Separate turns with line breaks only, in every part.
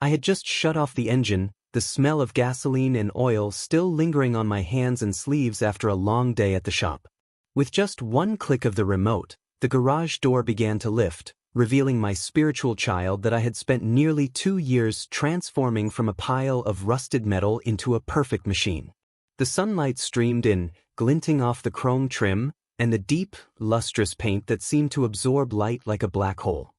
I had just shut off the engine, the smell of gasoline and oil still lingering on my hands and sleeves after a long day at the shop. With just one click of the remote, the garage door began to lift, revealing my spiritual child that I had spent nearly 2 years transforming from a pile of rusted metal into a perfect machine. The sunlight streamed in, glinting off the chrome trim and the deep, lustrous paint that seemed to absorb light like a black hole.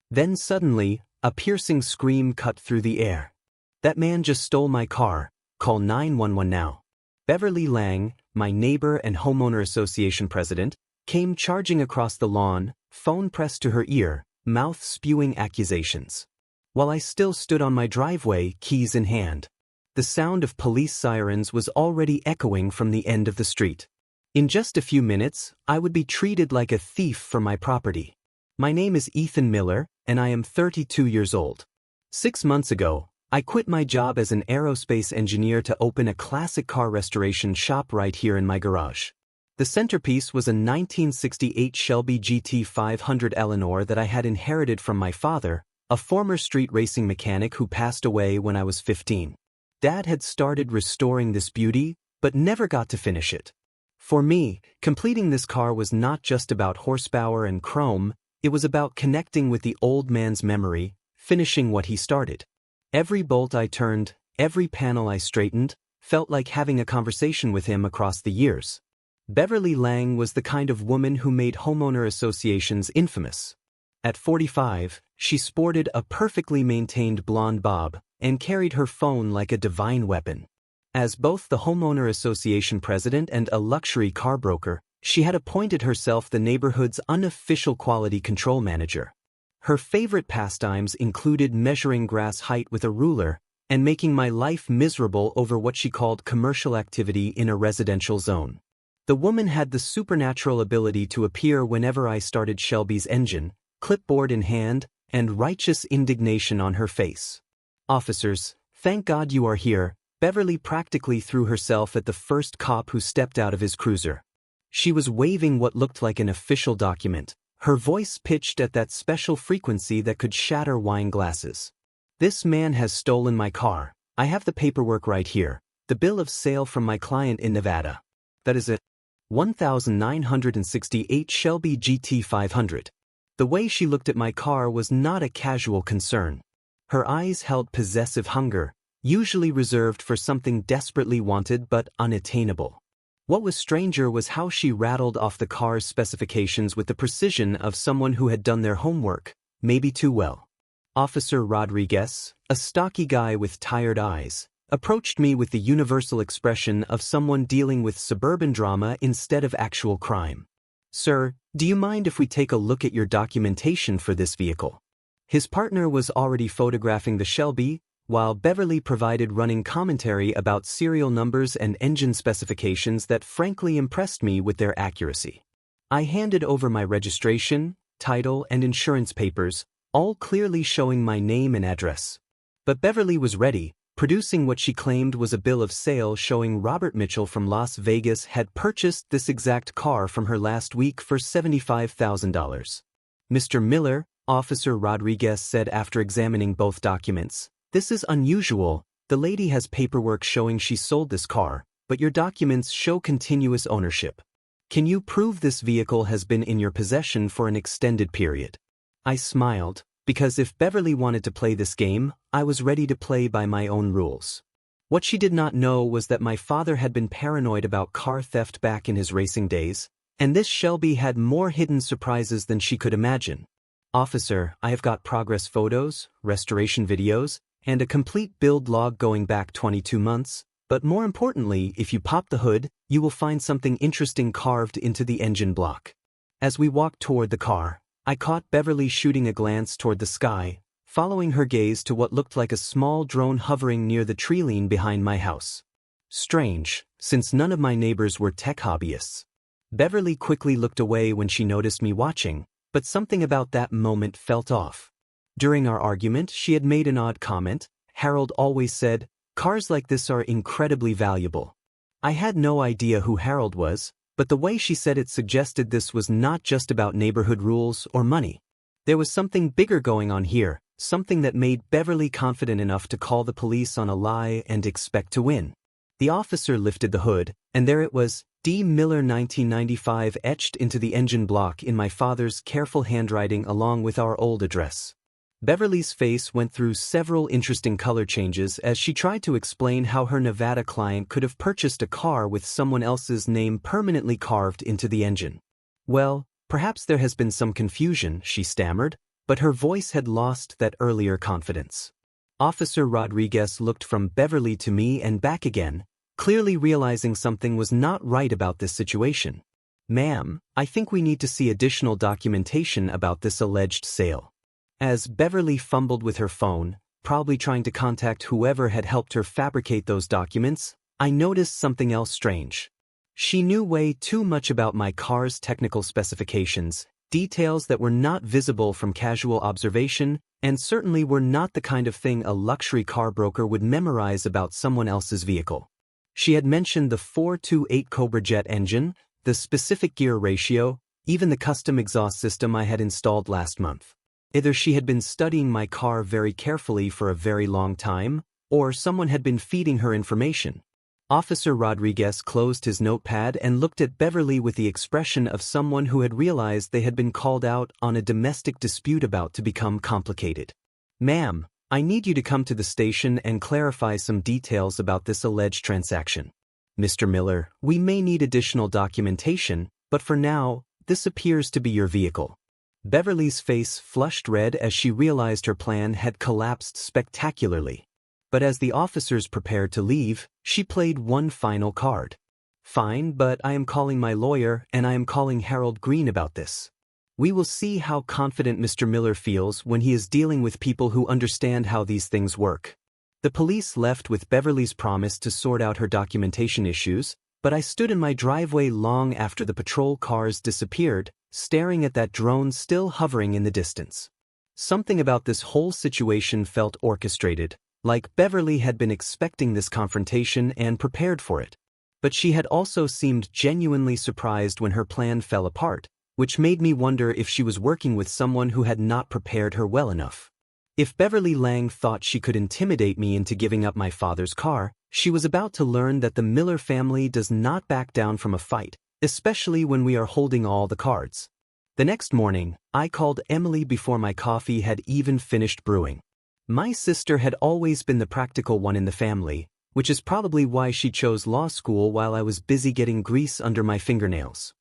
Then suddenly, a piercing scream cut through the air. "That man just stole my car. Call 911 now." Beverly Lang, my neighbor and homeowner association president, came charging across the lawn, phone pressed to her ear, mouth spewing accusations. While I still stood on my driveway, keys in hand. The sound of police sirens was already echoing from the end of the street. In just a few minutes, I would be treated like a thief for my property. My name is Ethan Miller, and I am 32 years old. 6 months ago, I quit my job as an aerospace engineer to open a classic car restoration shop right here in my garage. The centerpiece was a 1968 Shelby GT 500 Eleanor that I had inherited from my father, a former street racing mechanic who passed away when I was 15. Dad had started restoring this beauty, but never got to finish it. For me, completing this car was not just about horsepower and chrome, it was about connecting with the old man's memory, finishing what he started. Every bolt I turned, every panel I straightened, felt like having a conversation with him across the years. Beverly Lang was the kind of woman who made homeowner associations infamous. At 45, she sported a perfectly maintained blonde bob and carried her phone like a divine weapon. As both the homeowner association president and a luxury car broker, she had appointed herself the neighborhood's unofficial quality control manager. Her favorite pastimes included measuring grass height with a ruler and making my life miserable over what she called commercial activity in a residential zone. The woman had the supernatural ability to appear whenever I started Shelby's engine, clipboard in hand, and righteous indignation on her face. "Officers, thank God you are here." Beverly practically threw herself at the first cop who stepped out of his cruiser. She was waving what looked like an official document, her voice pitched at that special frequency that could shatter wine glasses. "This man has stolen my car. I have the paperwork right here, the bill of sale from my client in Nevada. That is it. 1968 Shelby GT 500. The way she looked at my car was not a casual concern. Her eyes held possessive hunger, usually reserved for something desperately wanted but unattainable. What was stranger was how she rattled off the car's specifications with the precision of someone who had done their homework, maybe too well. Officer Rodriguez, a stocky guy with tired eyes, approached me with the universal expression of someone dealing with suburban drama instead of actual crime. "Sir, do you mind if we take a look at your documentation for this vehicle?" His partner was already photographing the Shelby, while Beverly provided running commentary about serial numbers and engine specifications that frankly impressed me with their accuracy. I handed over my registration, title, and insurance papers, all clearly showing my name and address. But Beverly was ready, producing what she claimed was a bill of sale showing Robert Mitchell from Las Vegas had purchased this exact car from her last week for $75,000. "Mr. Miller," Officer Rodriguez said after examining both documents, "this is unusual. The lady has paperwork showing she sold this car, but your documents show continuous ownership. Can you prove this vehicle has been in your possession for an extended period?" I smiled, because if Beverly wanted to play this game, I was ready to play by my own rules. What she did not know was that my father had been paranoid about car theft back in his racing days, and this Shelby had more hidden surprises than she could imagine. "Officer, I have got progress photos, restoration videos, and a complete build log going back 22 months, but more importantly, if you pop the hood, you will find something interesting carved into the engine block." As we walked toward the car, I caught Beverly shooting a glance toward the sky, following her gaze to what looked like a small drone hovering near the tree line behind my house. Strange, since none of my neighbors were tech hobbyists. Beverly quickly looked away when she noticed me watching, but something about that moment felt off. During our argument, she had made an odd comment. "Harold always said, cars like this are incredibly valuable." I had no idea who Harold was, but the way she said it suggested this was not just about neighborhood rules or money. There was something bigger going on here, something that made Beverly confident enough to call the police on a lie and expect to win. The officer lifted the hood, and there it was, D. Miller 1995 etched into the engine block in my father's careful handwriting along with our old address. Beverly's face went through several interesting color changes as she tried to explain how her Nevada client could have purchased a car with someone else's name permanently carved into the engine. Well, perhaps there has been some confusion, she stammered, but her voice had lost that earlier confidence. Officer Rodriguez looked from Beverly to me and back again, clearly realizing something was not right about this situation. Ma'am, I think we need to see additional documentation about this alleged sale. As Beverly fumbled with her phone, probably trying to contact whoever had helped her fabricate those documents, I noticed something else strange. She knew way too much about my car's technical specifications, details that were not visible from casual observation, and certainly were not the kind of thing a luxury car broker would memorize about someone else's vehicle. She had mentioned the 428 Cobra jet engine, the specific gear ratio, even the custom exhaust system I had installed last month. Either she had been studying my car very carefully for a very long time, or someone had been feeding her information. Officer Rodriguez closed his notepad and looked at Beverly with the expression of someone who had realized they had been called out on a domestic dispute about to become complicated. Ma'am, I need you to come to the station and clarify some details about this alleged transaction. Mr. Miller, we may need additional documentation, but for now, this appears to be your vehicle. Beverly's face flushed red as she realized her plan had collapsed spectacularly. But as the officers prepared to leave, she played one final card. Fine, but I am calling my lawyer and I am calling Harold Green about this. We will see how confident Mr. Miller feels when he is dealing with people who understand how these things work. The police left with Beverly's promise to sort out her documentation issues, but I stood in my driveway long after the patrol cars disappeared, staring at that drone still hovering in the distance. Something about this whole situation felt orchestrated, like Beverly had been expecting this confrontation and prepared for it. But she had also seemed genuinely surprised when her plan fell apart, which made me wonder if she was working with someone who had not prepared her well enough. If Beverly Lang thought she could intimidate me into giving up my father's car, she was about to learn that the Miller family does not back down from a fight, especially when we are holding all the cards. The next morning, I called Emily before my coffee had even finished brewing. My sister had always been the practical one in the family, which is probably why she chose law school while I was busy getting grease under my fingernails.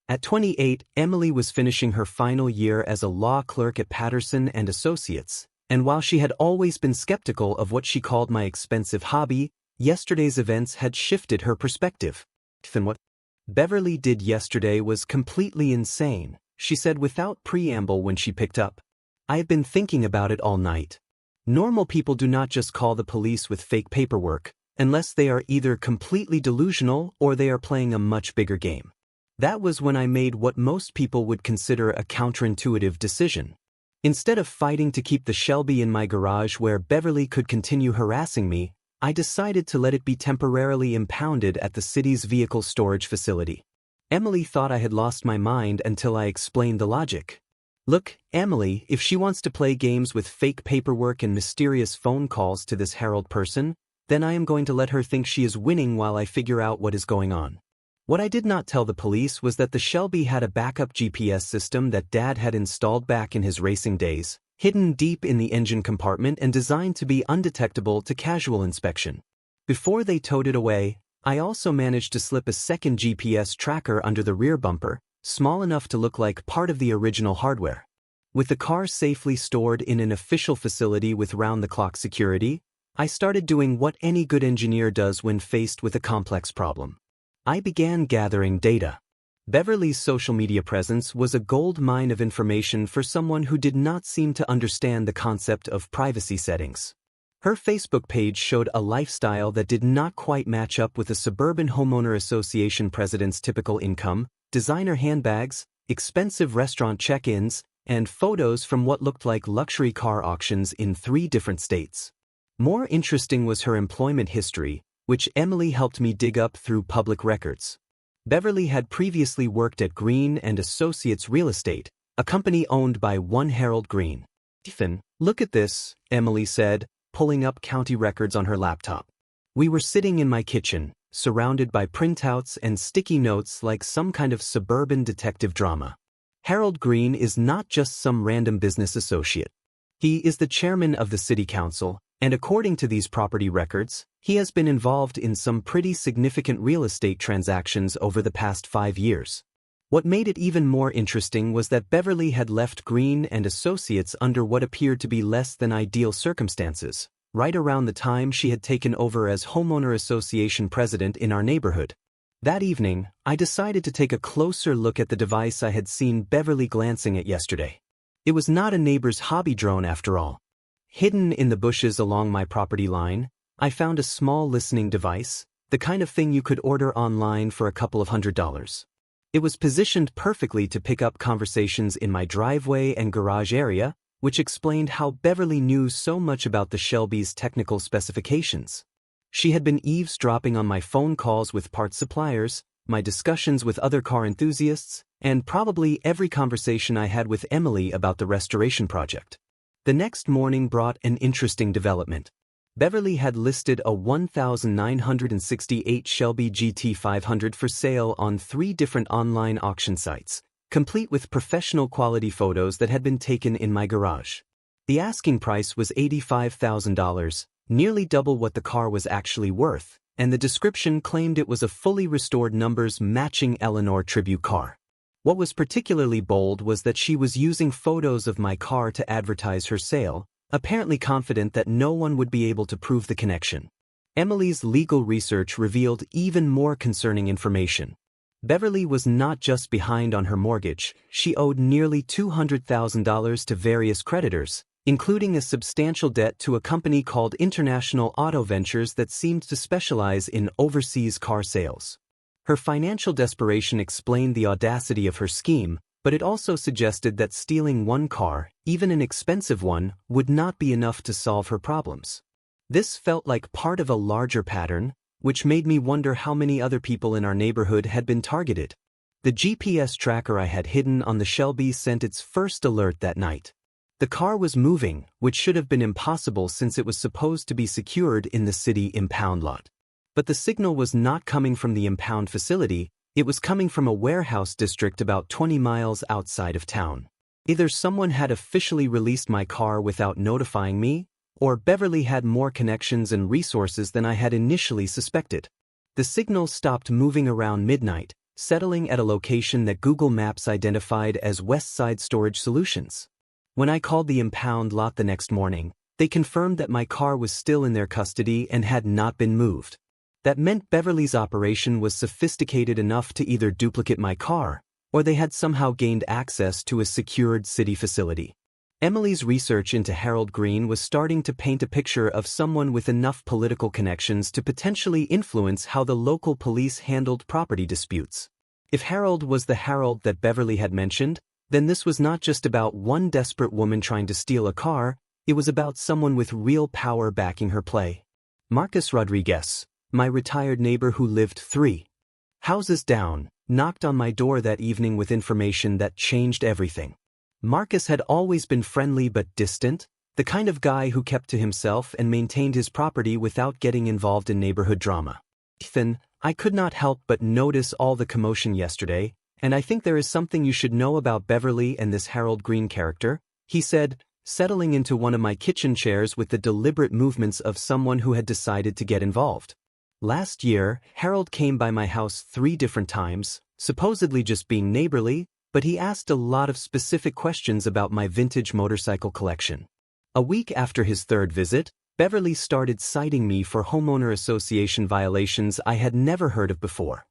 At 28, Emily was finishing her final year as a law clerk at Patterson and Associates, and while she had always been skeptical of what she called my expensive hobby, yesterday's events had shifted her perspective. Then what Beverly did yesterday was completely insane, she said without preamble when she picked up. I have been thinking about it all night. Normal people do not just call the police with fake paperwork, unless they are either completely delusional or they are playing a much bigger game. That was when I made what most people would consider a counterintuitive decision. Instead of fighting to keep the Shelby in my garage where Beverly could continue harassing me, I decided to let it be temporarily impounded at the city's vehicle storage facility. Emily thought I had lost my mind until I explained the logic. Look, Emily, if she wants to play games with fake paperwork and mysterious phone calls to this Harold person, then I am going to let her think she is winning while I figure out what is going on. What I did not tell the police was that the Shelby had a backup GPS system that Dad had installed back in his racing days, hidden deep in the engine compartment and designed to be undetectable to casual inspection. Before they towed it away, I also managed to slip a second GPS tracker under the rear bumper, small enough to look like part of the original hardware. With the car safely stored in an official facility with round-the-clock security, I started doing what any good engineer does when faced with a complex problem. I began gathering data. Beverly's social media presence was a gold mine of information for someone who did not seem to understand the concept of privacy settings. Her Facebook page showed a lifestyle that did not quite match up with a suburban homeowner association president's typical income, designer handbags, expensive restaurant check-ins, and photos from what looked like luxury car auctions in 3 different states. More interesting was her employment history, which Emily helped me dig up through public records. Beverly had previously worked at Green and Associates Real Estate, a company owned by one Harold Green. Ethan, look at this, Emily said, pulling up county records on her laptop. We were sitting in my kitchen, surrounded by printouts and sticky notes like some kind of suburban detective drama. Harold Green is not just some random business associate. He is the chairman of the city council, and according to these property records, he has been involved in some pretty significant real estate transactions over the past 5 years. What made it even more interesting was that Beverly had left Green and Associates under what appeared to be less than ideal circumstances, right around the time she had taken over as homeowner association president in our neighborhood. That evening, I decided to take a closer look at the device I had seen Beverly glancing at yesterday. It was not a neighbor's hobby drone after all. Hidden in the bushes along my property line, I found a small listening device, the kind of thing you could order online for a couple of $100s. It was positioned perfectly to pick up conversations in my driveway and garage area, which explained how Beverly knew so much about the Shelby's technical specifications. She had been eavesdropping on my phone calls with parts suppliers, my discussions with other car enthusiasts, and probably every conversation I had with Emily about the restoration project. The next morning brought an interesting development. Beverly had listed a 1968 Shelby GT500 for sale on 3 different online auction sites, complete with professional quality photos that had been taken in my garage. The asking price was $85,000, nearly double what the car was actually worth, and the description claimed it was a fully restored numbers matching Eleanor tribute car. What was particularly bold was that she was using photos of my car to advertise her sale, apparently confident that no one would be able to prove the connection. Emily's legal research revealed even more concerning information. Beverly was not just behind on her mortgage, she owed nearly $200,000 to various creditors, including a substantial debt to a company called International Auto Ventures that seemed to specialize in overseas car sales. Her financial desperation explained the audacity of her scheme, but it also suggested that stealing one car, even an expensive one, would not be enough to solve her problems. This felt like part of a larger pattern, which made me wonder how many other people in our neighborhood had been targeted. The GPS tracker I had hidden on the Shelby sent its first alert that night. The car was moving, which should have been impossible since it was supposed to be secured in the city impound lot. But the signal was not coming from the impound facility, it was coming from a warehouse district about 20 miles outside of town. Either someone had officially released my car without notifying me, or Beverly had more connections and resources than I had initially suspected. The signal stopped moving around midnight, settling at a location that Google Maps identified as Westside Storage Solutions. When I called the impound lot the next morning, they confirmed that my car was still in their custody and had not been moved. That meant Beverly's operation was sophisticated enough to either duplicate my car, or they had somehow gained access to a secured city facility. Emily's research into Harold Green was starting to paint a picture of someone with enough political connections to potentially influence how the local police handled property disputes. If Harold was the Harold that Beverly had mentioned, then this was not just about one desperate woman trying to steal a car, it was about someone with real power backing her play. Marcus Rodriguez, my retired neighbor who lived 3 houses down, knocked on my door that evening with information that changed everything. Marcus had always been friendly but distant, the kind of guy who kept to himself and maintained his property without getting involved in neighborhood drama. Ethan, I could not help but notice all the commotion yesterday, and I think there is something you should know about Beverly and this Harold Green character, he said, settling into one of my kitchen chairs with the deliberate movements of someone who had decided to get involved. Last year, Harold came by my house 3 different times, supposedly just being neighborly, but he asked a lot of specific questions about my vintage motorcycle collection. A week after his 3rd visit, Beverly started citing me for homeowner association violations I had never heard of before.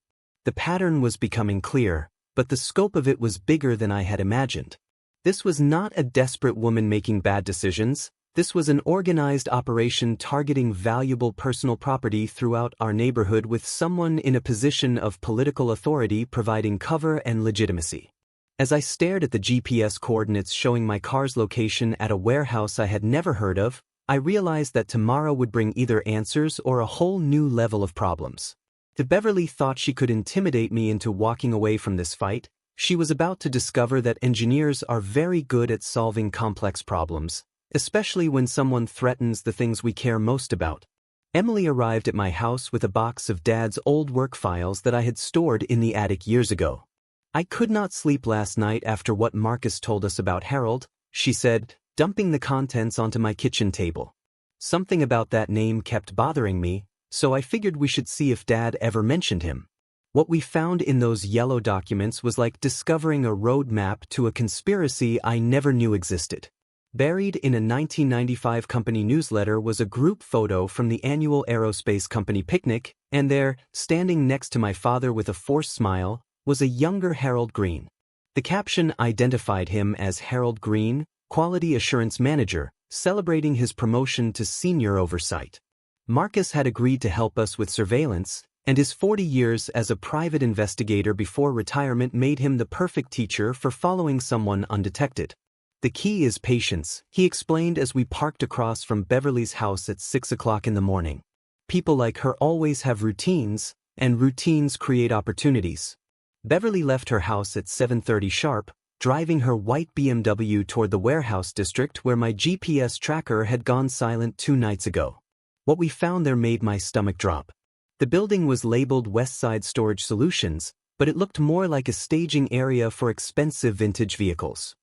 The pattern was becoming clear, but the scope of it was bigger than I had imagined. This was not a desperate woman making bad decisions. This was an organized operation targeting valuable personal property throughout our neighborhood with someone in a position of political authority providing cover and legitimacy. As I stared at the GPS coordinates showing my car's location at a warehouse I had never heard of, I realized that tomorrow would bring either answers or a whole new level of problems. If Beverly thought she could intimidate me into walking away from this fight, She was about to discover that engineers are very good at solving complex problems, especially when someone threatens the things we care most about. Emily arrived at my house with a box of Dad's old work files that I had stored in the attic years ago. "I could not sleep last night after what Marcus told us about Harold," she said, dumping the contents onto my kitchen table. "Something about that name kept bothering me, so I figured we should see if Dad ever mentioned him." What we found in those yellow documents was like discovering a road map to a conspiracy I never knew existed. Buried in a 1995 company newsletter was a group photo from the annual aerospace company picnic, and there, standing next to my father with a forced smile, was a younger Harold Green. The caption identified him as Harold Green, Quality Assurance Manager, celebrating his promotion to senior oversight. Marcus had agreed to help us with surveillance, and his 40 years as a private investigator before retirement made him the perfect teacher for following someone undetected. "The key is patience," he explained as we parked across from Beverly's house at 6 o'clock in the morning. "People like her always have routines, and routines create opportunities." Beverly left her house at 7:30 sharp, driving her white BMW toward the warehouse district where my GPS tracker had gone silent 2 nights ago. What we found there made my stomach drop. The building was labeled Westside Storage Solutions, but it looked more like a staging area for expensive vintage vehicles.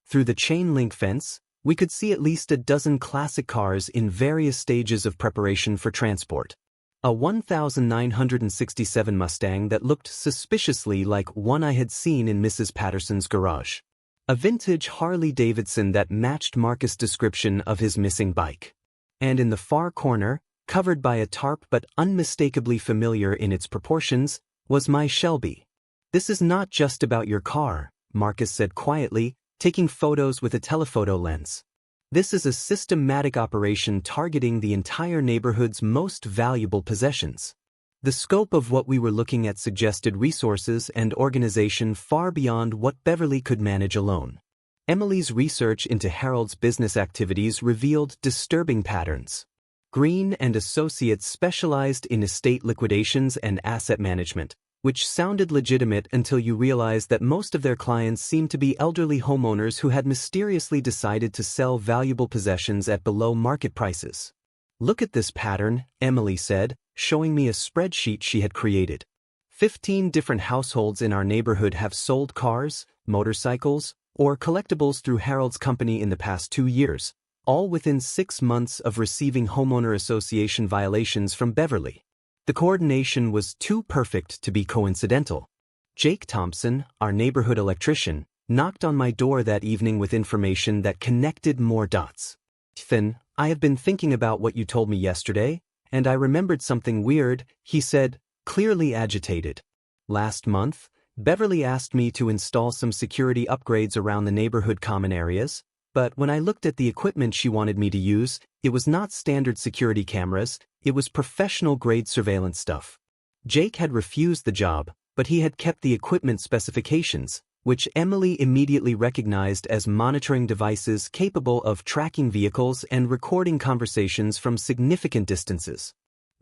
Through the chain-link fence, we could see at least a dozen classic cars in various stages of preparation for transport. A 1967 Mustang that looked suspiciously like one I had seen in Mrs. Patterson's garage. A vintage Harley-Davidson that matched Marcus' description of his missing bike. And in the far corner, covered by a tarp but unmistakably familiar in its proportions, was my Shelby. "This is not just about your car," Marcus said quietly, taking photos with a telephoto lens. "This is a systematic operation targeting the entire neighborhood's most valuable possessions." The scope of what we were looking at suggested resources and organization far beyond what Beverly could manage alone. Emily's research into Harold's business activities revealed disturbing patterns. Green and Associates specialized in estate liquidations and asset management, which sounded legitimate until you realized that most of their clients seemed to be elderly homeowners who had mysteriously decided to sell valuable possessions at below-market prices. "Look at this pattern," Emily said, showing me a spreadsheet she had created. 15 different households in our neighborhood have sold cars, motorcycles, or collectibles through Harold's company in the past 2 years, all within 6 months of receiving homeowner association violations from Beverly. The coordination was too perfect to be coincidental. Jake Thompson, our neighborhood electrician, knocked on my door that evening with information that connected more dots. "Ethan, I have been thinking about what you told me yesterday, and I remembered something weird," he said, clearly agitated. "Last month, Beverly asked me to install some security upgrades around the neighborhood common areas, but when I looked at the equipment she wanted me to use, it was not standard security cameras, it was professional-grade surveillance stuff. Jake had refused the job, but he had kept the equipment specifications, which Emily immediately recognized as monitoring devices capable of tracking vehicles and recording conversations from significant distances.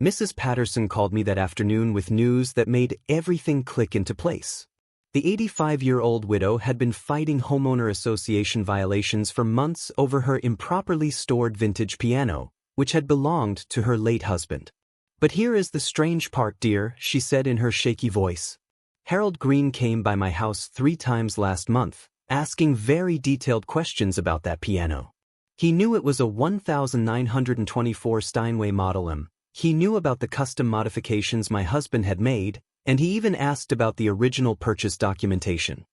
Mrs. Patterson called me that afternoon with news that made everything click into place. The 85-year-old widow had been fighting homeowner association violations for months over her improperly stored vintage piano, which had belonged to her late husband. "But here is the strange part, dear," she said in her shaky voice. "Harold Green came by my house 3 times last month, asking very detailed questions about that piano. He knew it was a 1924 Steinway Model M. He knew about the custom modifications my husband had made, and he even asked about the original purchase documentation.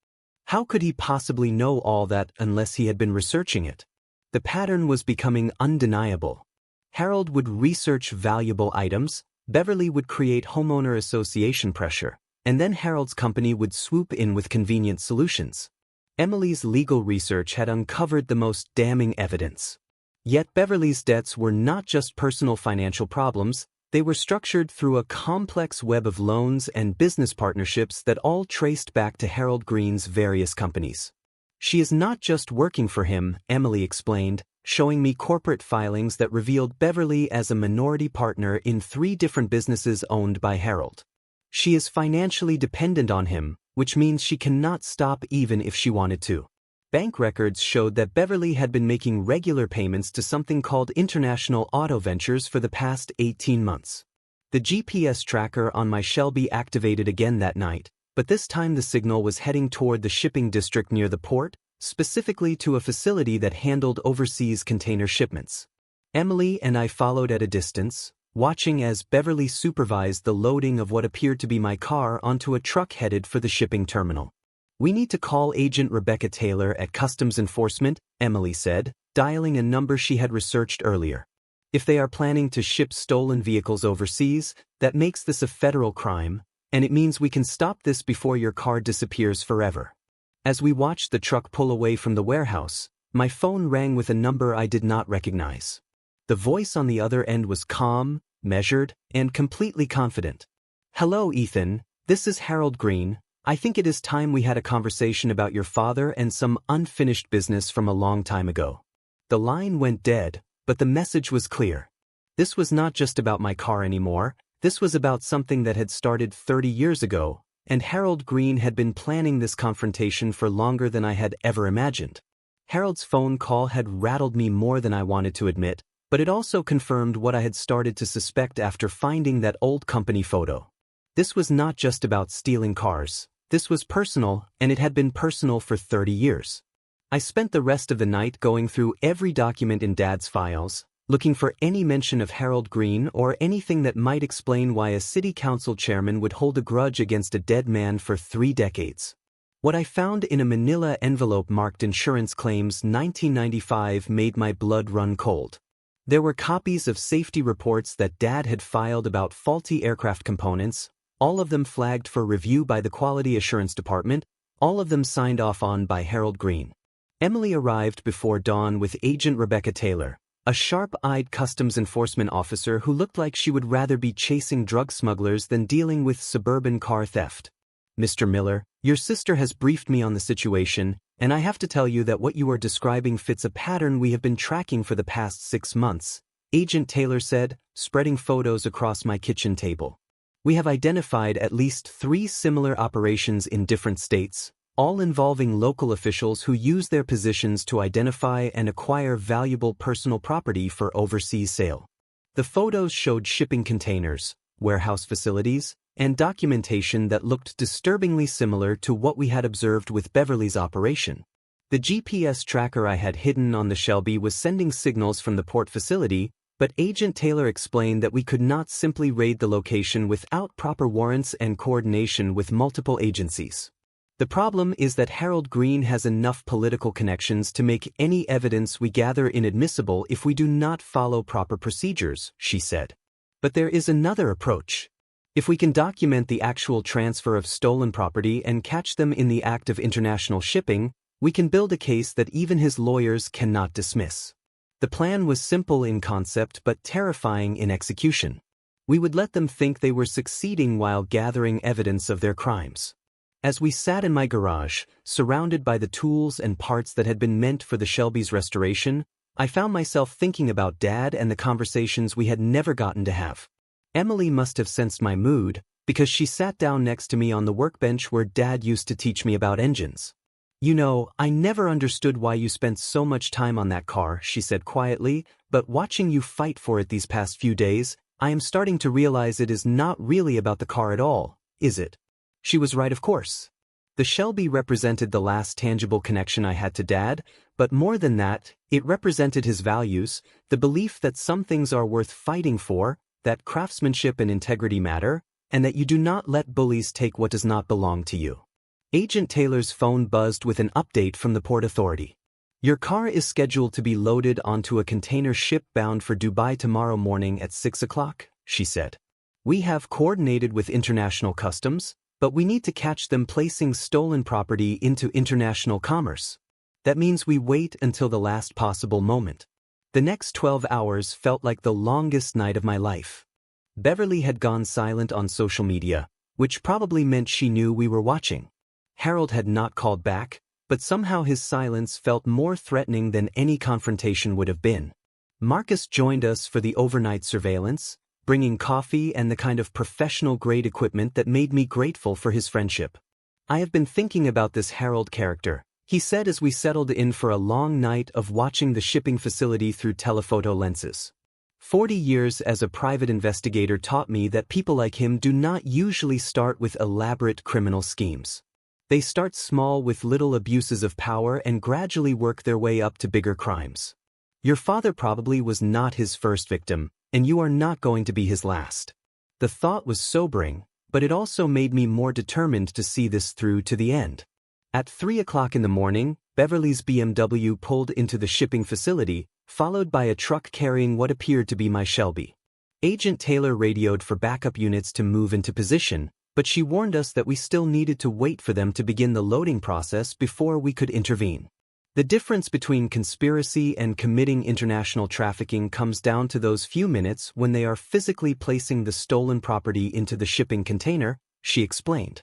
How could he possibly know all that unless he had been researching it? The pattern was becoming undeniable. Harold would research valuable items, Beverly would create homeowner association pressure, and then Harold's company would swoop in with convenient solutions. Emily's legal research had uncovered the most damning evidence. Yet Beverly's debts were not just personal financial problems, they were structured through a complex web of loans and business partnerships that all traced back to Harold Green's various companies. "She is not just working for him," Emily explained, showing me corporate filings that revealed Beverly as a minority partner in 3 different businesses owned by Harold. "She is financially dependent on him, which means she cannot stop even if she wanted to. Bank records showed that Beverly had been making regular payments to something called International Auto Ventures for the past 18 months. The GPS tracker on my Shelby activated again that night, but this time the signal was heading toward the shipping district near the port, specifically to a facility that handled overseas container shipments. Emily and I followed at a distance, watching as Beverly supervised the loading of what appeared to be my car onto a truck headed for the shipping terminal. "We need to call Agent Rebecca Taylor at Customs Enforcement," Emily said, dialing a number she had researched earlier. "If they are planning to ship stolen vehicles overseas, that makes this a federal crime, and it means we can stop this before your car disappears forever." As we watched the truck pull away from the warehouse, my phone rang with a number I did not recognize. The voice on the other end was calm, measured, and completely confident. "Hello, Ethan. This is Harold Green. I think it is time we had a conversation about your father and some unfinished business from a long time ago." The line went dead, but the message was clear. This was not just about my car anymore. This was about something that had started 30 years ago, and Harold Green had been planning this confrontation for longer than I had ever imagined. Harold's phone call had rattled me more than I wanted to admit, but it also confirmed what I had started to suspect after finding that old company photo. This was not just about stealing cars. This was personal, and it had been personal for 30 years. I spent the rest of the night going through every document in Dad's files, looking for any mention of Harold Green or anything that might explain why a city council chairman would hold a grudge against a dead man for 3 decades. What I found in a manila envelope marked Insurance Claims 1995 made my blood run cold. There were copies of safety reports that Dad had filed about faulty aircraft components, all of them flagged for review by the Quality Assurance Department, all of them signed off on by Harold Green. Emily arrived before dawn with Agent Rebecca Taylor, a sharp-eyed customs enforcement officer who looked like she would rather be chasing drug smugglers than dealing with suburban car theft. "Mr. Miller, your sister has briefed me on the situation, and I have to tell you that what you are describing fits a pattern we have been tracking for the past 6 months," Agent Taylor said, spreading photos across my kitchen table. "We have identified at least 3 similar operations in different states, all involving local officials who use their positions to identify and acquire valuable personal property for overseas sale." The photos showed shipping containers, warehouse facilities, and documentation that looked disturbingly similar to what we had observed with Beverly's operation. The GPS tracker I had hidden on the Shelby was sending signals from the port facility, but Agent Taylor explained that we could not simply raid the location without proper warrants and coordination with multiple agencies. "The problem is that Harold Green has enough political connections to make any evidence we gather inadmissible if we do not follow proper procedures," she said. "But there is another approach. If we can document the actual transfer of stolen property and catch them in the act of international shipping, we can build a case that even his lawyers cannot dismiss." The plan was simple in concept but terrifying in execution. We would let them think they were succeeding while gathering evidence of their crimes. As we sat in my garage, surrounded by the tools and parts that had been meant for the Shelby's restoration, I found myself thinking about Dad and the conversations we had never gotten to have. Emily must have sensed my mood, because she sat down next to me on the workbench where Dad used to teach me about engines. "You know, I never understood why you spent so much time on that car," she said quietly, "but watching you fight for it these past few days, I am starting to realize it is not really about the car at all, is it?" She was right, of course. The Shelby represented the last tangible connection I had to Dad, but more than that, it represented his values, the belief that some things are worth fighting for, that craftsmanship and integrity matter, and that you do not let bullies take what does not belong to you. Agent Taylor's phone buzzed with an update from the Port Authority. "Your car is scheduled to be loaded onto a container ship bound for Dubai tomorrow morning at 6 o'clock, she said. "We have coordinated with international customs, but we need to catch them placing stolen property into international commerce. That means we wait until the last possible moment." The next 12 hours felt like the longest night of my life. Beverly had gone silent on social media, which probably meant she knew we were watching. Harold had not called back, but somehow his silence felt more threatening than any confrontation would have been. Marcus joined us for the overnight surveillance, bringing coffee and the kind of professional-grade equipment that made me grateful for his friendship. "I have been thinking about this Harold character," he said as we settled in for a long night of watching the shipping facility through telephoto lenses. 40 years as a private investigator taught me that people like him do not usually start with elaborate criminal schemes. They start small with little abuses of power and gradually work their way up to bigger crimes. Your father probably was not his first victim, and you are not going to be his last. The thought was sobering, but it also made me more determined to see this through to the end. At 3 o'clock in the morning, Beverly's BMW pulled into the shipping facility, followed by a truck carrying what appeared to be my Shelby. Agent Taylor radioed for backup units to move into position, but she warned us that we still needed to wait for them to begin the loading process before we could intervene. The difference between conspiracy and committing international trafficking comes down to those few minutes when they are physically placing the stolen property into the shipping container, she explained.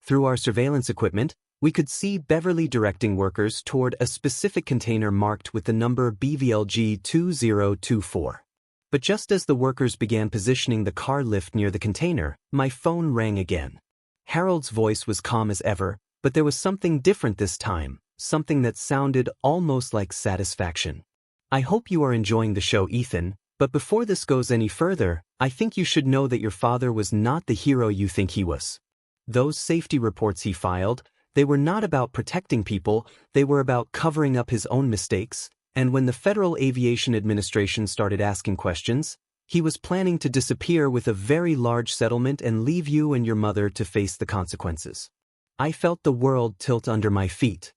Through our surveillance equipment, we could see Beverly directing workers toward a specific container marked with the number BVLG 2024. But just as the workers began positioning the car lift near the container, my phone rang again. Harold's voice was calm as ever, but there was something different this time. Something that sounded almost like satisfaction. "I hope you are enjoying the show, Ethan, but before this goes any further, I think you should know that your father was not the hero you think he was. Those safety reports he filed, they were not about protecting people, they were about covering up his own mistakes, and when the Federal Aviation Administration started asking questions, he was planning to disappear with a very large settlement and leave you and your mother to face the consequences." I felt the world tilt under my feet.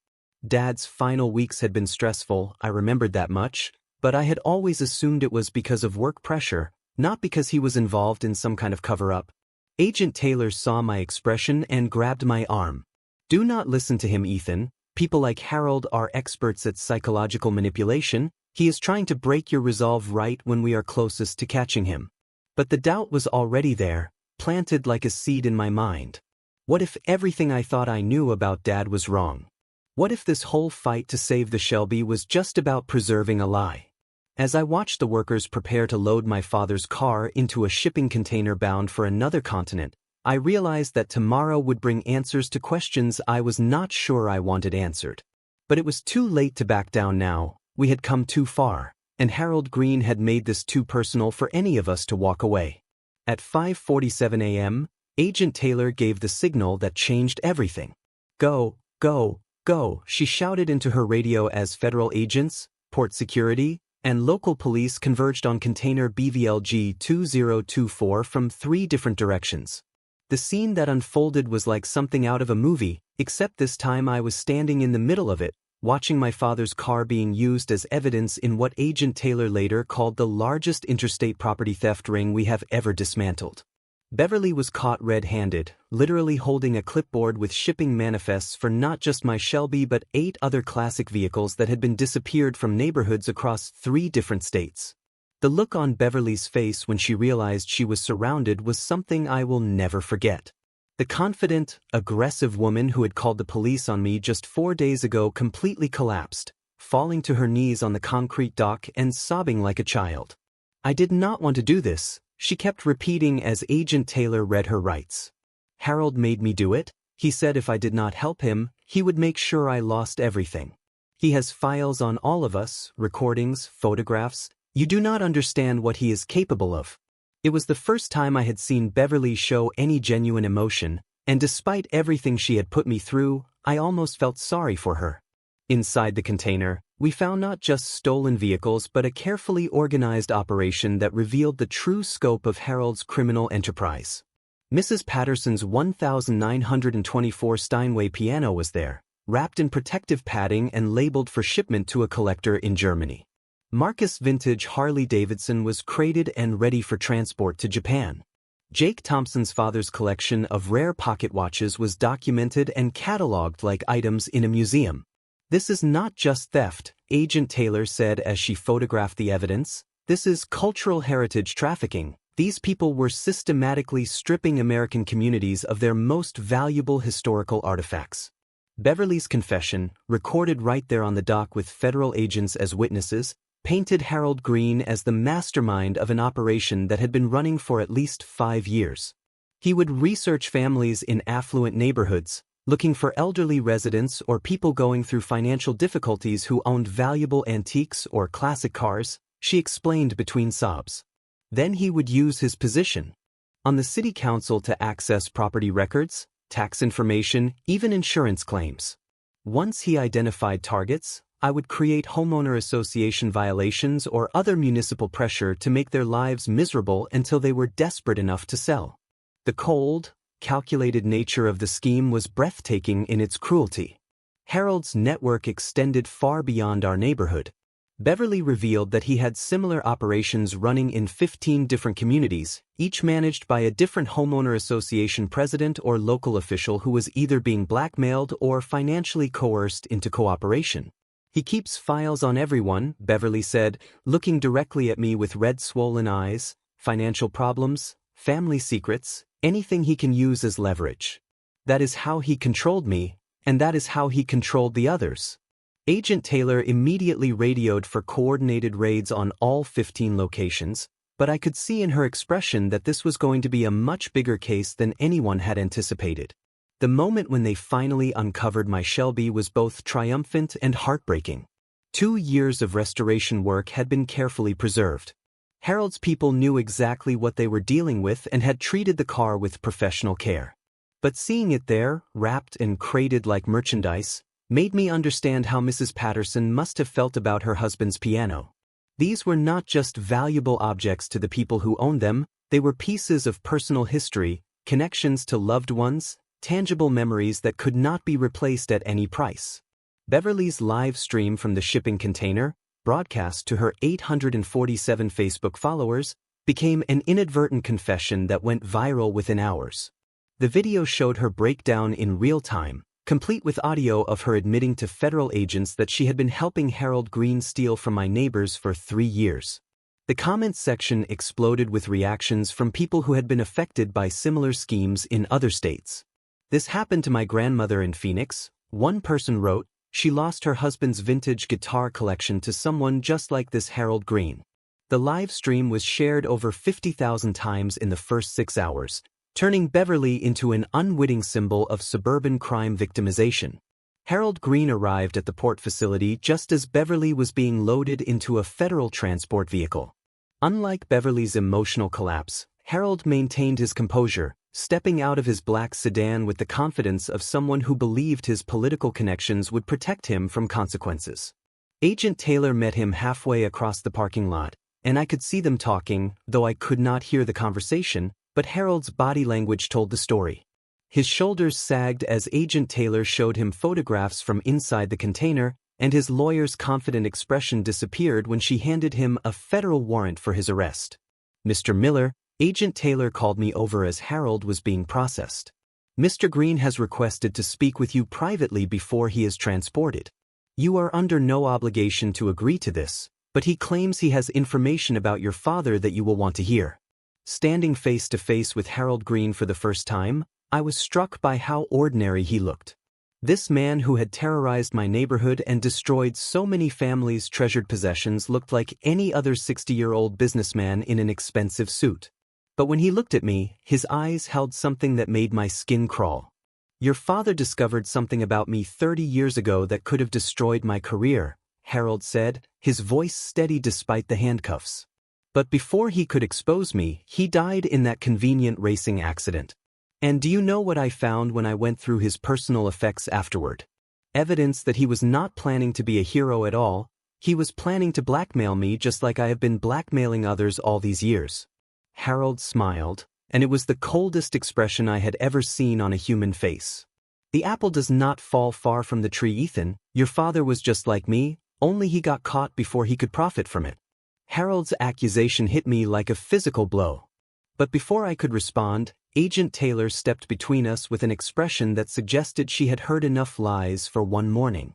Dad's final weeks had been stressful, I remembered that much, but I had always assumed it was because of work pressure, not because he was involved in some kind of cover-up. Agent Taylor saw my expression and grabbed my arm. "Do not listen to him, Ethan. People like Harold are experts at psychological manipulation. He is trying to break your resolve right when we are closest to catching him." But the doubt was already there, planted like a seed in my mind. What if everything I thought I knew about Dad was wrong? What if this whole fight to save the Shelby was just about preserving a lie? As I watched the workers prepare to load my father's car into a shipping container bound for another continent, I realized that tomorrow would bring answers to questions I was not sure I wanted answered. But it was too late to back down now. We had come too far, and Harold Green had made this too personal for any of us to walk away. At 5:47 a.m., Agent Taylor gave the signal that changed everything. "Go, go, go," she shouted into her radio as federal agents, port security, and local police converged on container BVLG 2024 from 3 different directions. The scene that unfolded was like something out of a movie, except this time I was standing in the middle of it, watching my father's car being used as evidence in what Agent Taylor later called the largest interstate property theft ring we have ever dismantled. Beverly was caught red-handed, literally holding a clipboard with shipping manifests for not just my Shelby but 8 other classic vehicles that had been disappeared from neighborhoods across 3 different states. The look on Beverly's face when she realized she was surrounded was something I will never forget. The confident, aggressive woman who had called the police on me just 4 days ago completely collapsed, falling to her knees on the concrete dock and sobbing like a child. "I did not want to do this," she kept repeating as Agent Taylor read her rights. "Harold made me do it. He said if I did not help him, he would make sure I lost everything. He has files on all of us, recordings, photographs. You do not understand what he is capable of." It was the first time I had seen Beverly show any genuine emotion, and despite everything she had put me through, I almost felt sorry for her. Inside the container, we found not just stolen vehicles but a carefully organized operation that revealed the true scope of Harold's criminal enterprise. Mrs. Patterson's 1924 Steinway piano was there, wrapped in protective padding and labeled for shipment to a collector in Germany. Marcus Vintage Harley-Davidson was crated and ready for transport to Japan. Jake Thompson's father's collection of rare pocket watches was documented and cataloged like items in a museum. "This is not just theft," Agent Taylor said as she photographed the evidence. "This is cultural heritage trafficking. These people were systematically stripping American communities of their most valuable historical artifacts." Beverly's confession, recorded right there on the dock with federal agents as witnesses, painted Harold Green as the mastermind of an operation that had been running for at least 5 years. He would research families in affluent neighborhoods, looking for elderly residents or people going through financial difficulties who owned valuable antiques or classic cars, she explained between sobs. Then he would use his position on the city council to access property records, tax information, even insurance claims. Once he identified targets, I would create homeowner association violations or other municipal pressure to make their lives miserable until they were desperate enough to sell. The cold, calculated nature of the scheme was breathtaking in its cruelty. Harold's network extended far beyond our neighborhood. Beverly revealed that he had similar operations running in 15 different communities, each managed by a different homeowner association president or local official who was either being blackmailed or financially coerced into cooperation. "He keeps files on everyone," Beverly said, looking directly at me with red swollen eyes. "Financial problems, family secrets, anything he can use as leverage. That is how he controlled me, and that is how he controlled the others." Agent Taylor immediately radioed for coordinated raids on all 15 locations, but I could see in her expression that this was going to be a much bigger case than anyone had anticipated. The moment when they finally uncovered my Shelby was both triumphant and heartbreaking. 2 years of restoration work had been carefully preserved. Harold's people knew exactly what they were dealing with and had treated the car with professional care. But seeing it there, wrapped and crated like merchandise, made me understand how Mrs. Patterson must have felt about her husband's piano. These were not just valuable objects to the people who owned them, they were pieces of personal history, connections to loved ones, tangible memories that could not be replaced at any price. Beverly's live stream from the shipping container, broadcast to her 847 Facebook followers, became an inadvertent confession that went viral within hours. The video showed her breakdown in real time, complete with audio of her admitting to federal agents that she had been helping Harold Green steal from my neighbors for 3 years. The comments section exploded with reactions from people who had been affected by similar schemes in other states. "This happened to my grandmother in Phoenix," one person wrote. "She lost her husband's vintage guitar collection to someone just like this Harold Green." The live stream was shared over 50,000 times in the first 6 hours, turning Beverly into an unwitting symbol of suburban crime victimization. Harold Green arrived at the port facility just as Beverly was being loaded into a federal transport vehicle. Unlike Beverly's emotional collapse, Harold maintained his composure, stepping out of his black sedan with the confidence of someone who believed his political connections would protect him from consequences. Agent Taylor met him halfway across the parking lot, and I could see them talking, though I could not hear the conversation, but Harold's body language told the story. His shoulders sagged as Agent Taylor showed him photographs from inside the container, and his lawyer's confident expression disappeared when she handed him a federal warrant for his arrest. "Mr. Miller," Agent Taylor called me over as Harold was being processed. "Mr. Green has requested to speak with you privately before he is transported. You are under no obligation to agree to this, but he claims he has information about your father that you will want to hear." Standing face to face with Harold Green for the first time, I was struck by how ordinary he looked. This man who had terrorized my neighborhood and destroyed so many families' treasured possessions looked like any other 60-year-old businessman in an expensive suit. But when he looked at me, his eyes held something that made my skin crawl. "Your father discovered something about me 30 years ago that could have destroyed my career," Harold said, his voice steady despite the handcuffs. "But before he could expose me, he died in that convenient racing accident. And do you know what I found when I went through his personal effects afterward? Evidence that he was not planning to be a hero at all. He was planning to blackmail me just like I have been blackmailing others all these years." Harold smiled, and it was the coldest expression I had ever seen on a human face. "The apple does not fall far from the tree, Ethan. Your father was just like me, only he got caught before he could profit from it." Harold's accusation hit me like a physical blow. But before I could respond, Agent Taylor stepped between us with an expression that suggested she had heard enough lies for one morning.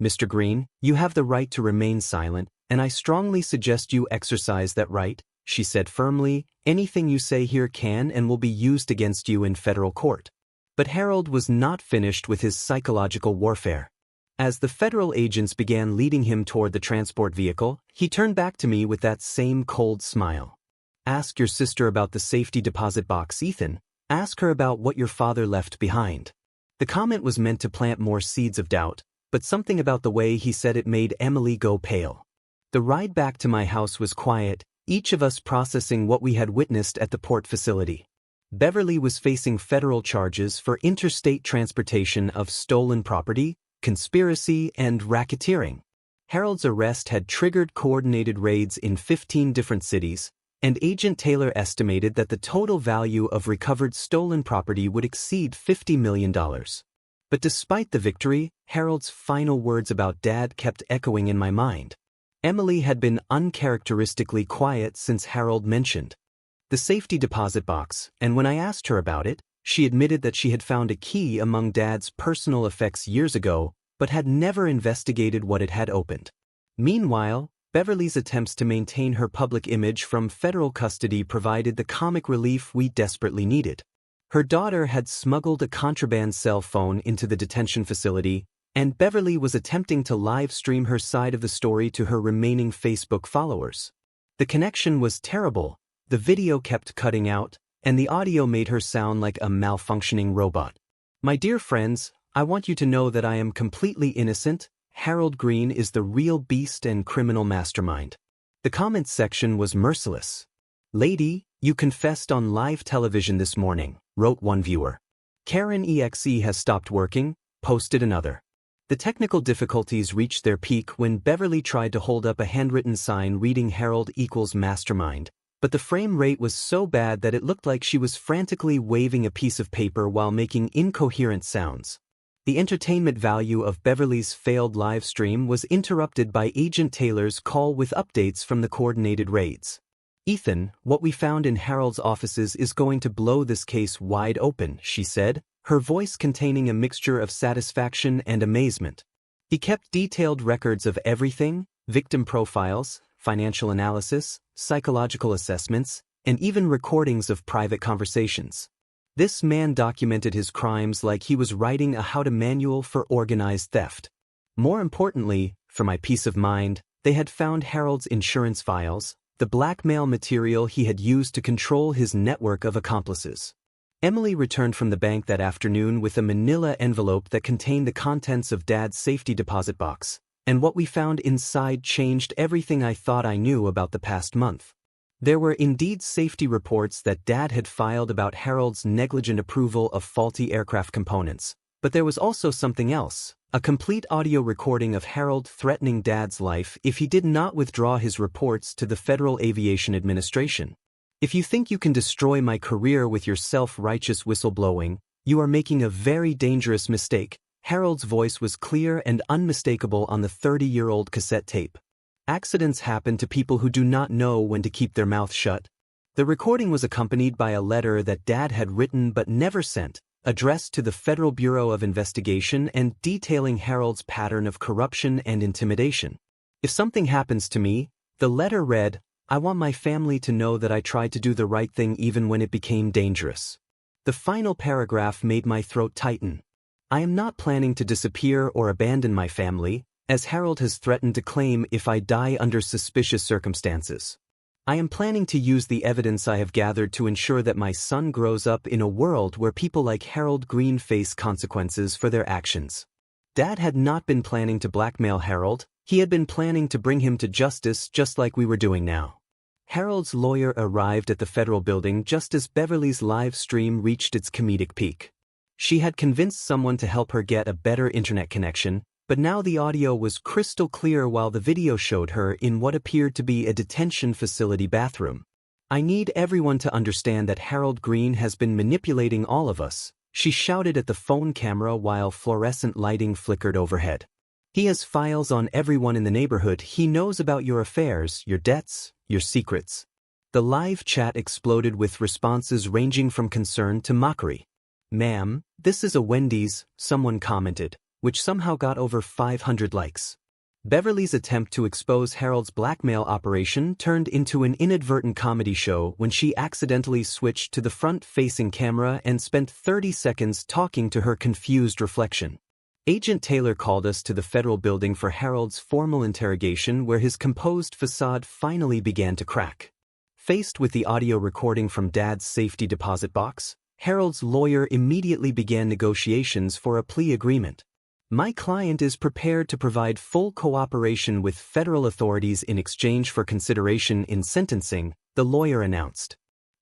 "Mr. Green, you have the right to remain silent, and I strongly suggest you exercise that right," she said firmly. "Anything you say here can and will be used against you in federal court." But Harold was not finished with his psychological warfare. As the federal agents began leading him toward the transport vehicle, he turned back to me with that same cold smile. "Ask your sister about the safety deposit box, Ethan. Ask her about what your father left behind." The comment was meant to plant more seeds of doubt, but something about the way he said it made Emily go pale. The ride back to my house was quiet, each of us processing what we had witnessed at the port facility. Beverly was facing federal charges for interstate transportation of stolen property, conspiracy, and racketeering. Harold's arrest had triggered coordinated raids in 15 different cities, and Agent Taylor estimated that the total value of recovered stolen property would exceed $50 million. But despite the victory, Harold's final words about Dad kept echoing in my mind. Emily had been uncharacteristically quiet since Harold mentioned the safety deposit box, and when I asked her about it, she admitted that she had found a key among Dad's personal effects years ago, but had never investigated what it had opened. Meanwhile, Beverly's attempts to maintain her public image from federal custody provided the comic relief we desperately needed. Her daughter had smuggled a contraband cell phone into the detention facility, and Beverly was attempting to live stream her side of the story to her remaining Facebook followers. The connection was terrible, the video kept cutting out, and the audio made her sound like a malfunctioning robot. My dear friends, I want you to know that I am completely innocent. Harold Green is the real beast and criminal mastermind. The comments section was merciless. Lady, you confessed on live television this morning, wrote one viewer. Karen EXE has stopped working, posted another. The technical difficulties reached their peak when Beverly tried to hold up a handwritten sign reading Harold equals mastermind, but the frame rate was so bad that it looked like she was frantically waving a piece of paper while making incoherent sounds. The entertainment value of Beverly's failed live stream was interrupted by Agent Taylor's call with updates from the coordinated raids. Ethan, what we found in Harold's offices is going to blow this case wide open, she said, her voice containing a mixture of satisfaction and amazement. He kept detailed records of everything: victim profiles, financial analysis, psychological assessments, and even recordings of private conversations. This man documented his crimes like he was writing a how-to manual for organized theft. More importantly, for my peace of mind, they had found Harold's insurance files, the blackmail material he had used to control his network of accomplices. Emily returned from the bank that afternoon with a manila envelope that contained the contents of Dad's safety deposit box, and what we found inside changed everything I thought I knew about the past month. There were indeed safety reports that Dad had filed about Harold's negligent approval of faulty aircraft components, but there was also something else, a complete audio recording of Harold threatening Dad's life if he did not withdraw his reports to the Federal Aviation Administration. If you think you can destroy my career with your self-righteous whistleblowing, you are making a very dangerous mistake. Harold's voice was clear and unmistakable on the 30-year-old cassette tape. Accidents happen to people who do not know when to keep their mouth shut. The recording was accompanied by a letter that Dad had written but never sent, addressed to the Federal Bureau of Investigation and detailing Harold's pattern of corruption and intimidation. If something happens to me, the letter read, I want my family to know that I tried to do the right thing even when it became dangerous. The final paragraph made my throat tighten. I am not planning to disappear or abandon my family, as Harold has threatened to claim if I die under suspicious circumstances. I am planning to use the evidence I have gathered to ensure that my son grows up in a world where people like Harold Green face consequences for their actions. Dad had not been planning to blackmail Harold, he had been planning to bring him to justice just like we were doing now. Harold's lawyer arrived at the federal building just as Beverly's live stream reached its comedic peak. She had convinced someone to help her get a better internet connection, but now the audio was crystal clear while the video showed her in what appeared to be a detention facility bathroom. I need everyone to understand that Harold Green has been manipulating all of us, she shouted at the phone camera while fluorescent lighting flickered overhead. He has files on everyone in the neighborhood. He knows about your affairs, your debts, your secrets. The live chat exploded with responses ranging from concern to mockery. Ma'am, this is a Wendy's, someone commented, which somehow got over 500 likes. Beverly's attempt to expose Harold's blackmail operation turned into an inadvertent comedy show when she accidentally switched to the front-facing camera and spent 30 seconds talking to her confused reflection. Agent Taylor called us to the federal building for Harold's formal interrogation where his composed facade finally began to crack. Faced with the audio recording from Dad's safety deposit box, Harold's lawyer immediately began negotiations for a plea agreement. My client is prepared to provide full cooperation with federal authorities in exchange for consideration in sentencing, the lawyer announced.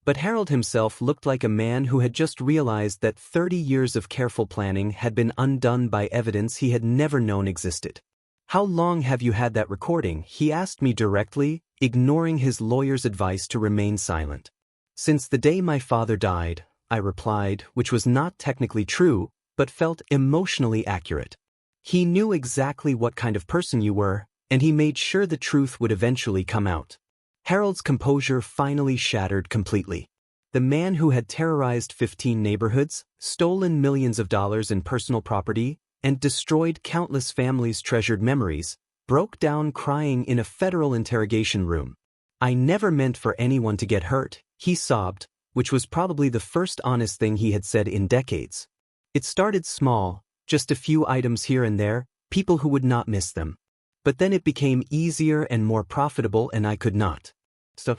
But Harold himself looked like a man who had just realized that 30 years of careful planning had been undone by evidence he had never known existed. "How long have you had that recording?" he asked me directly, ignoring his lawyer's advice to remain silent. "Since the day my father died," I replied, which was not technically true, but felt emotionally accurate. "He knew exactly what kind of person you were, and he made sure the truth would eventually come out." Harold's composure finally shattered completely. The man who had terrorized 15 neighborhoods, stolen millions of dollars in personal property, and destroyed countless families' treasured memories, broke down crying in a federal interrogation room. "I never meant for anyone to get hurt," he sobbed, which was probably the first honest thing he had said in decades. "It started small, just a few items here and there, people who would not miss them. But then it became easier and more profitable and I could not." So,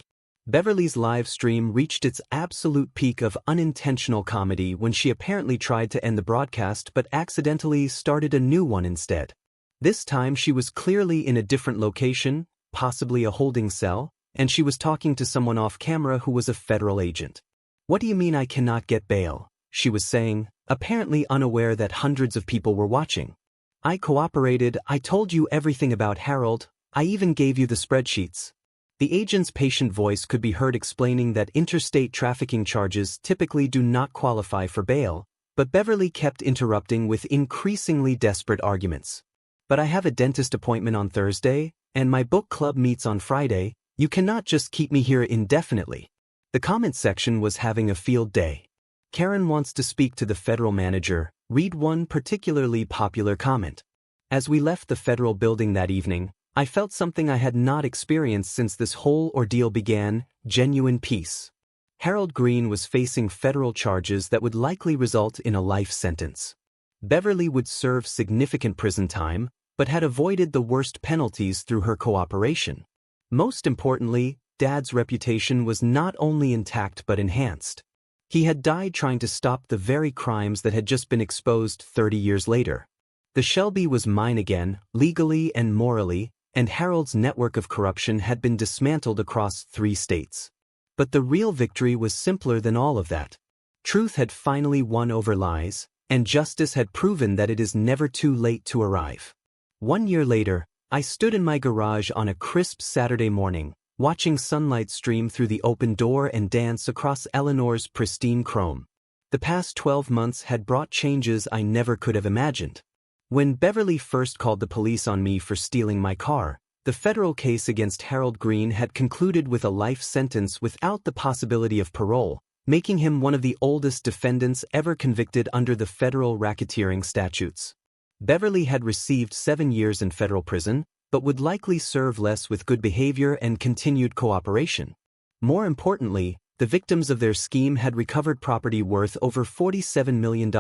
Beverly's live stream reached its absolute peak of unintentional comedy when she apparently tried to end the broadcast but accidentally started a new one instead. This time she was clearly in a different location, possibly a holding cell, and she was talking to someone off camera who was a federal agent. "What do you mean I cannot get bail?" she was saying, apparently unaware that hundreds of people were watching. "I cooperated, I told you everything about Harold, I even gave you the spreadsheets." The agent's patient voice could be heard explaining that interstate trafficking charges typically do not qualify for bail, but Beverly kept interrupting with increasingly desperate arguments. "But I have a dentist appointment on Thursday, and my book club meets on Friday, you cannot just keep me here indefinitely." The comment section was having a field day. "Karen wants to speak to the federal manager," read one particularly popular comment. As we left the federal building that evening, I felt something I had not experienced since this whole ordeal began: genuine peace. Harold Green was facing federal charges that would likely result in a life sentence. Beverly would serve significant prison time, but had avoided the worst penalties through her cooperation. Most importantly, Dad's reputation was not only intact but enhanced. He had died trying to stop the very crimes that had just been exposed 30 years later. The Shelby was mine again, legally and morally, and Harold's network of corruption had been dismantled across 3 states. But the real victory was simpler than all of that. Truth had finally won over lies, and justice had proven that it is never too late to arrive. 1 year later, I stood in my garage on a crisp Saturday morning, watching sunlight stream through the open door and dance across Eleanor's pristine chrome. The past 12 months had brought changes I never could have imagined. When Beverly first called the police on me for stealing my car, the federal case against Harold Green had concluded with a life sentence without the possibility of parole, making him one of the oldest defendants ever convicted under the federal racketeering statutes. Beverly had received 7 years in federal prison, but would likely serve less with good behavior and continued cooperation. More importantly, the victims of their scheme had recovered property worth over $47 million,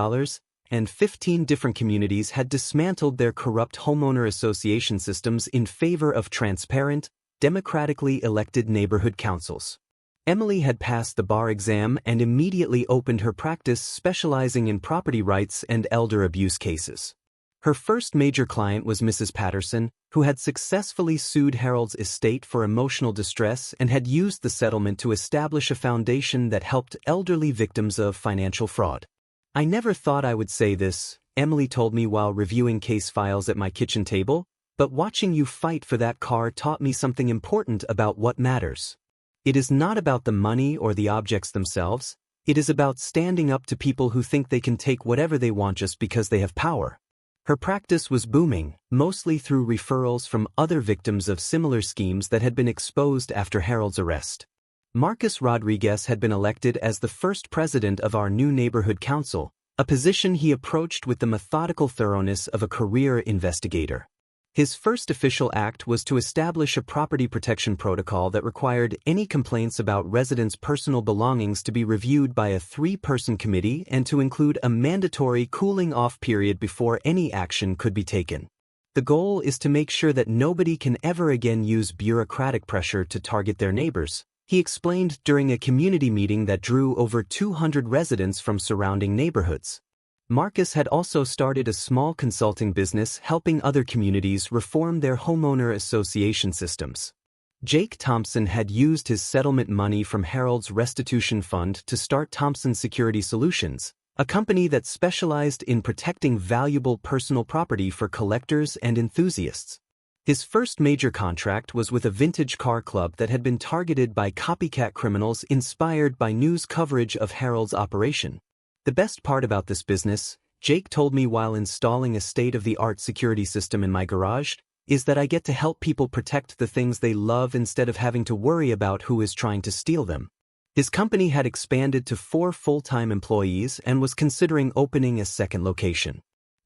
and 15 different communities had dismantled their corrupt homeowner association systems in favor of transparent, democratically elected neighborhood councils. Emily had passed the bar exam and immediately opened her practice specializing in property rights and elder abuse cases. Her first major client was Mrs. Patterson, who had successfully sued Harold's estate for emotional distress and had used the settlement to establish a foundation that helped elderly victims of financial fraud. "I never thought I would say this," Emily told me while reviewing case files at my kitchen table, "but watching you fight for that car taught me something important about what matters. It is not about the money or the objects themselves, it is about standing up to people who think they can take whatever they want just because they have power." Her practice was booming, mostly through referrals from other victims of similar schemes that had been exposed after Harold's arrest. Marcus Rodriguez had been elected as the first president of our new neighborhood council, a position he approached with the methodical thoroughness of a career investigator. His first official act was to establish a property protection protocol that required any complaints about residents' personal belongings to be reviewed by a 3-person committee and to include a mandatory cooling-off period before any action could be taken. The goal is to make sure that nobody can ever again use bureaucratic pressure to target their neighbors, He explained during a community meeting that drew over 200 residents from surrounding neighborhoods. Marcus had also started a small consulting business helping other communities reform their homeowner association systems. Jake Thompson had used his settlement money from Harold's restitution fund to start Thompson Security Solutions, a company that specialized in protecting valuable personal property for collectors and enthusiasts. His first major contract was with a vintage car club that had been targeted by copycat criminals inspired by news coverage of Harold's operation. The best part about this business, Jake told me while installing a state-of-the-art security system in my garage, is that I get to help people protect the things they love instead of having to worry about who is trying to steal them. His company had expanded to 4 full-time employees and was considering opening a second location.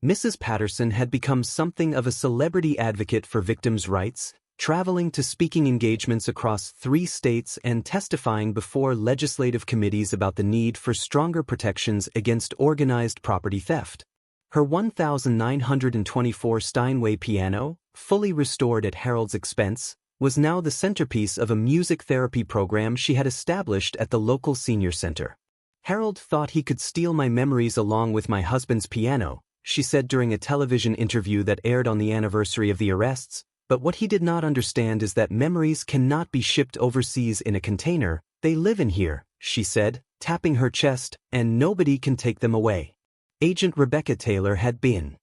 Mrs. Patterson had become something of a celebrity advocate for victims' rights, traveling to speaking engagements across 3 states and testifying before legislative committees about the need for stronger protections against organized property theft. Her 1924 Steinway piano, fully restored at Harold's expense, was now the centerpiece of a music therapy program she had established at the local senior center. Harold thought he could steal my memories along with my husband's piano, she said during a television interview that aired on the anniversary of the arrests, but what he did not understand is that memories cannot be shipped overseas in a container. They live in here, she said, tapping her chest, and nobody can take them away. Agent Rebecca Taylor had been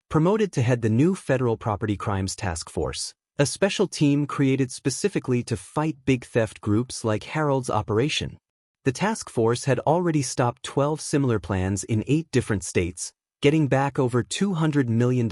promoted to head the new Federal Property Crimes Task Force, a special team created specifically to fight big theft groups like Harold's operation. The task force had already stopped 12 similar plans in 8 different states, getting back over $200 million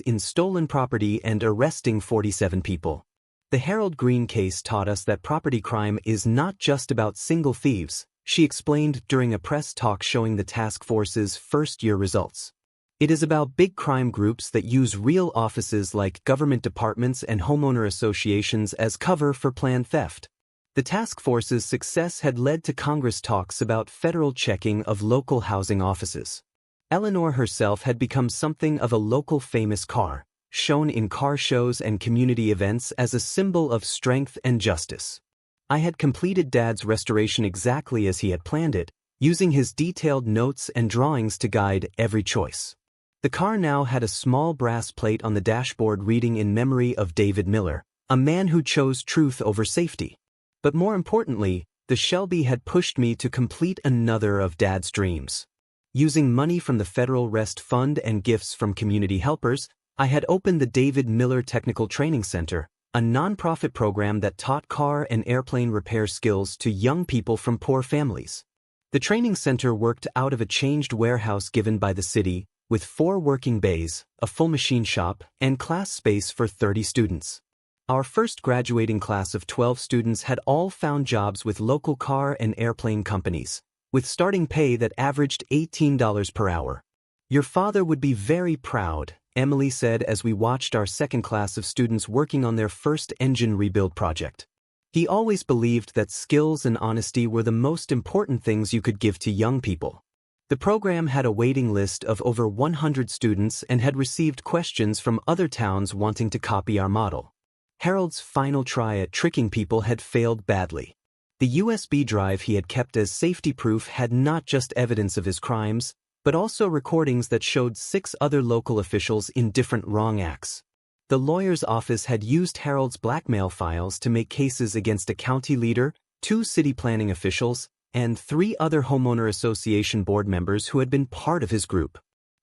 in stolen property and arresting 47 people. The Harold Green case taught us that property crime is not just about single thieves, she explained during a press talk showing the task force's first-year results. It is about big crime groups that use real offices like government departments and homeowner associations as cover for planned theft. The task force's success had led to Congress talks about federal checking of local housing offices. Eleanor herself had become something of a local famous car, shown in car shows and community events as a symbol of strength and justice. I had completed Dad's restoration exactly as he had planned it, using his detailed notes and drawings to guide every choice. The car now had a small brass plate on the dashboard reading in memory of David Miller, a man who chose truth over safety. But more importantly, the Shelby had pushed me to complete another of Dad's dreams. Using money from the Federal Rest Fund and gifts from community helpers, I had opened the David Miller Technical Training Center, a nonprofit program that taught car and airplane repair skills to young people from poor families. The training center worked out of a changed warehouse given by the city, with 4 working bays, a full machine shop, and class space for 30 students. Our first graduating class of 12 students had all found jobs with local car and airplane companies, with starting pay that averaged $18 per hour. Your father would be very proud, Emily said as we watched our second class of students working on their first engine rebuild project. He always believed that skills and honesty were the most important things you could give to young people. The program had a waiting list of over 100 students and had received questions from other towns wanting to copy our model. Harold's final try at tricking people had failed badly. The USB drive he had kept as safety proof had not just evidence of his crimes, but also recordings that showed 6 other local officials in different wrong acts. The lawyer's office had used Harold's blackmail files to make cases against a county leader, 2 city planning officials, and 3 other homeowner association board members who had been part of his group.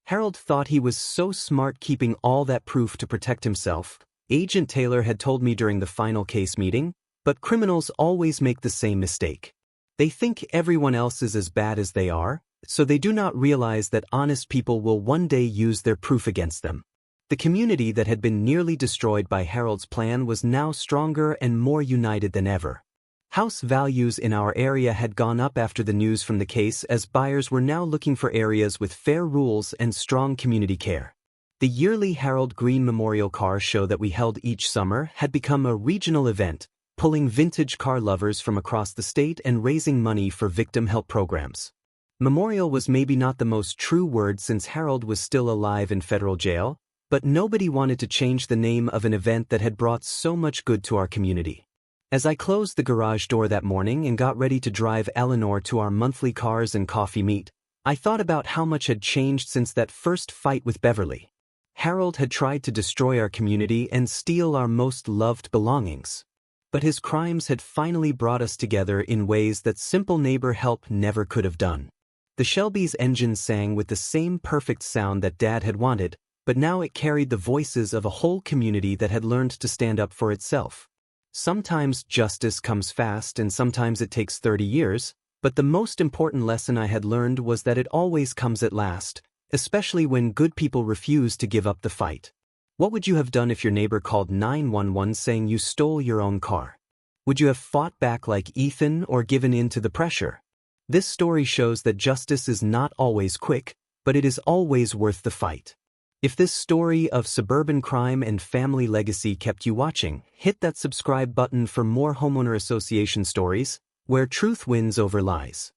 Harold thought he was so smart keeping all that proof to protect himself, Agent Taylor had told me during the final case meeting, but criminals always make the same mistake. They think everyone else is as bad as they are, so they do not realize that honest people will one day use their proof against them. The community that had been nearly destroyed by Harold's plan was now stronger and more united than ever. House values in our area had gone up after the news from the case as buyers were now looking for areas with fair rules and strong community care. The yearly Harold Green Memorial Car Show that we held each summer had become a regional event, pulling vintage car lovers from across the state and raising money for victim help programs. Memorial was maybe not the most true word since Harold was still alive in federal jail, but nobody wanted to change the name of an event that had brought so much good to our community. As I closed the garage door that morning and got ready to drive Eleanor to our monthly cars and coffee meet, I thought about how much had changed since that first fight with Beverly. Harold had tried to destroy our community and steal our most loved belongings. But his crimes had finally brought us together in ways that simple neighbor help never could have done. The Shelby's engine sang with the same perfect sound that Dad had wanted, but now it carried the voices of a whole community that had learned to stand up for itself. Sometimes justice comes fast and sometimes it takes 30 years, but the most important lesson I had learned was that it always comes at last, especially when good people refuse to give up the fight. What would you have done if your neighbor called 911 saying you stole your own car? Would you have fought back like Ethan or given in to the pressure? This story shows that justice is not always quick, but it is always worth the fight. If this story of suburban crime and family legacy kept you watching, hit that subscribe button for more homeowner association stories, where truth wins over lies.